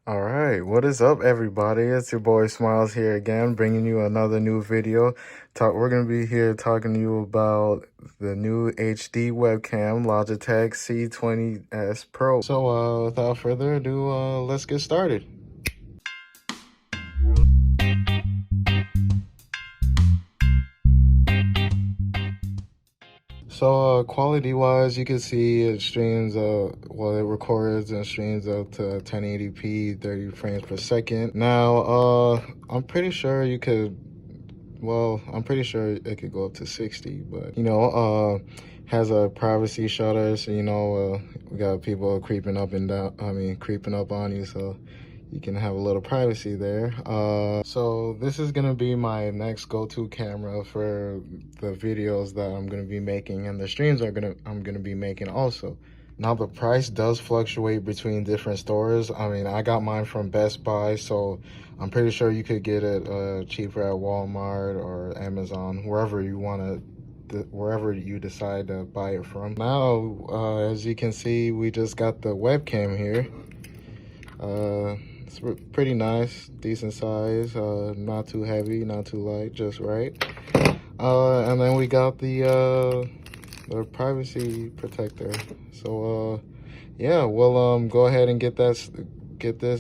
All right, what is up, everybody? It's your boy Smiles here again, bringing you another new video. We're gonna be here talking to you about the new HD webcam, Logitech C20s Pro. So, without further ado, let's get started. So, quality-wise, you can see it streams, it records and streams up to 1080p, 30 frames per second. Now, I'm pretty sure you could, I'm pretty sure it could go up to 60, but, has a privacy shutter, so, we got people creeping up on you, so you can have a little privacy there. So this is gonna be my next go-to camera for the videos that I'm gonna be making and the streams I'm gonna be making also. Now the price does fluctuate between different stores. I mean, I got mine from Best Buy, so I'm pretty sure you could get it cheaper at Walmart or Amazon, wherever you decide to buy it from. Now, as you can see, we just got the webcam here. It's pretty nice, decent size, not too heavy, not too light, just right. And then we got the privacy protector. So yeah, we'll go ahead and get this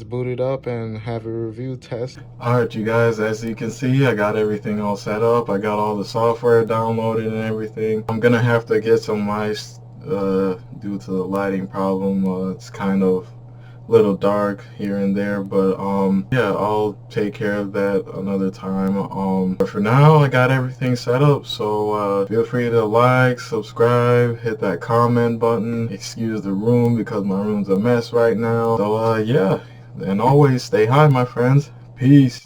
booted up and have a review test. All right, you guys, as you can see, I got everything all set up. I got all the software downloaded and everything. I'm gonna have to get some mice due to the lighting problem. It's kind of little dark here and there, but yeah, I'll take care of that another time. But for now, I got everything set up, so feel free to like, subscribe, hit that comment button. Excuse the room because my room's a mess right now. So yeah, and always stay high, my friends. Peace.